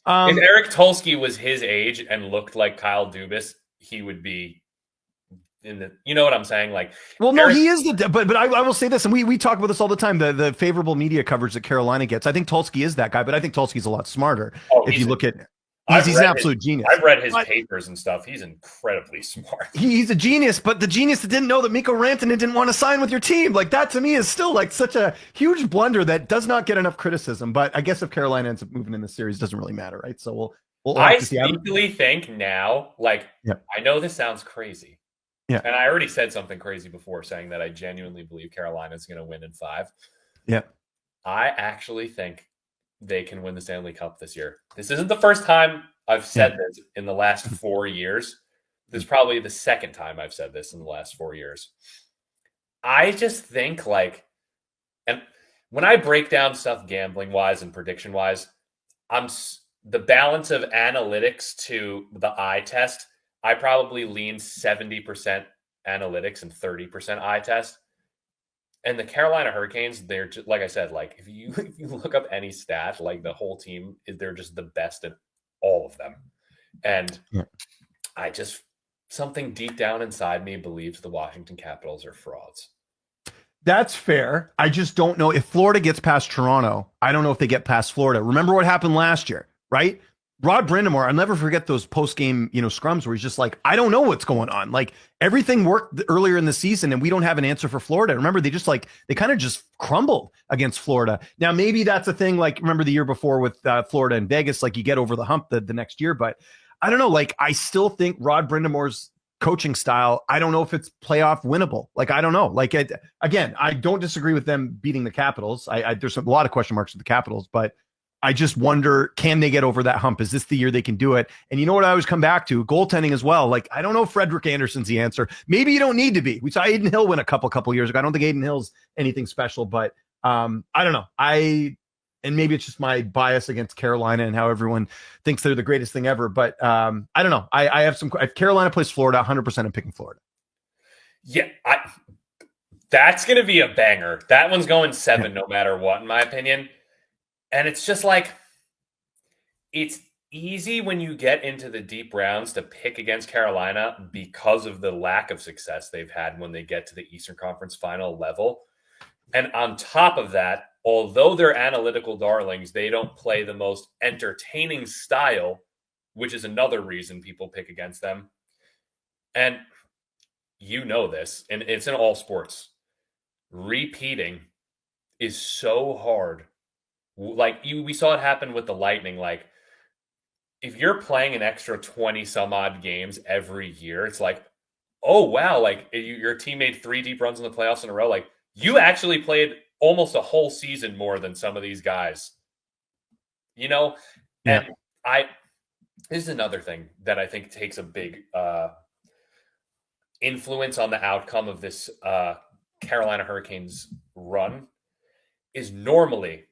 If Eric Tulsky was his age and looked like Kyle Dubas, he would be in the. You know what I'm saying? Like, Well, no, Eric, he is but I will say this, and we talk about this all the time. The favorable media coverage that Carolina gets. I think Tulsky is that guy, but I think Tulsky's a lot smarter. oh, If you look at, I've he's an read absolute genius. I've read his But papers and stuff. He's incredibly smart. he's a genius, but the genius that didn't know that Mikko Rantanen didn't want to sign with your team, like that to me is still like such a huge blunder that does not get enough criticism. But I guess if Carolina ends up moving in the series, it doesn't really matter, right? So we'll have I to see. sneakily think now, like, Yeah. I know this sounds crazy. Yeah. And I already said something crazy before saying that I genuinely believe Carolina's going to win in 5. Yeah. I actually think they can win the Stanley Cup this year. This isn't the first time I've said this in the last 4 years. This is probably the second time I've said this in the last 4 years. I just think and when I break down stuff gambling wise and prediction wise, the balance of analytics to the eye test. I probably lean 70% analytics and 30% eye test. And the Carolina Hurricanes, they're just, like I said, like if you look up any stat, like the whole team, they're just the best at all of them. And I just something deep down inside me believes the Washington Capitals are frauds. That's fair. I just don't know if Florida gets past Toronto. I don't know if they get past Florida. Remember what happened last year, right? Rod Brind'Amour, I'll never forget those post-game, scrums where he's just like, I don't know what's going on. Like everything worked earlier in the season and we don't have an answer for Florida. Remember, they kind of just crumbled against Florida. Now, maybe that's a thing. Like, remember the year before with Florida and Vegas, like you get over the hump the next year. But I don't know. Like, I still think Rod Brind'Amour's coaching style, I don't know if it's playoff winnable. Like, I don't know. Like, again, I don't disagree with them beating the Capitals. There's a lot of question marks with the Capitals, but I just wonder, can they get over that hump? Is this the year they can do it? And you know what I always come back to? Goaltending as well. Like, I don't know if Frederik Andersen's the answer. Maybe you don't need to be. We saw Aiden Hill win a couple years ago. I don't think Aiden Hill's anything special, but I don't know. And maybe it's just my bias against Carolina and how everyone thinks they're the greatest thing ever. But I don't know. I have some. If Carolina plays Florida, 100% I'm picking Florida. Yeah, that's going to be a banger. That one's going 7 no matter what, in my opinion. And it's just like, it's easy when you get into the deep rounds to pick against Carolina because of the lack of success they've had when they get to the Eastern Conference final level. And on top of that, although they're analytical darlings, they don't play the most entertaining style, which is another reason people pick against them. And you know this, and it's in all sports. Repeating is so hard. Like we saw it happen with the Lightning. Like if you're playing an extra 20 some odd games every year, it's like, oh wow, like your team made 3 deep runs in the playoffs in a row. Like you actually played almost a whole season more than some of these guys, And this is another thing that I think takes a big influence on the outcome of this Carolina Hurricanes run is normally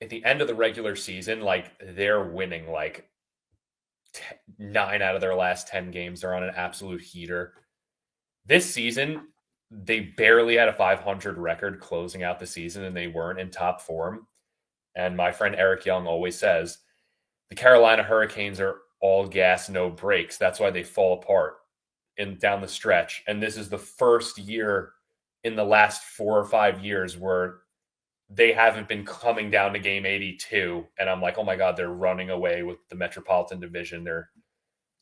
at the end of the regular season, like they're winning like 9 out of their last 10 games. They're on an absolute heater. This season, they barely had a 500 record closing out the season, and they weren't in top form. And my friend Eric Young always says the Carolina Hurricanes are all gas, no brakes. That's why they fall apart down the stretch. And this is the first year in the last 4 or 5 years where they haven't been coming down to game 82. And I'm like, oh my God, they're running away with the Metropolitan Division. They're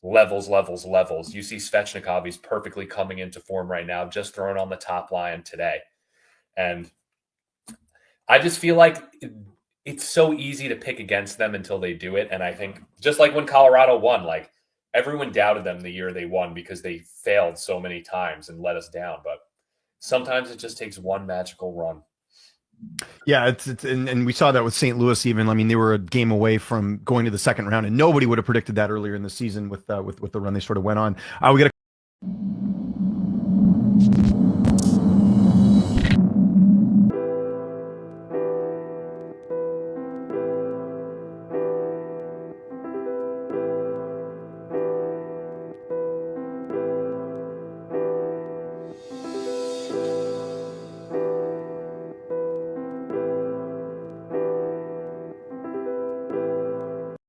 levels. You see Svechnikov, he's perfectly coming into form right now, just thrown on the top line today. And I just feel like it's so easy to pick against them until they do it. And I think just like when Colorado won, like everyone doubted them the year they won because they failed so many times and let us down. But sometimes it just takes one magical run. Yeah, and we saw that with St. Louis even. I mean, they were a game away from going to the second round, and nobody would have predicted that earlier in the season with the run they sort of went on. We got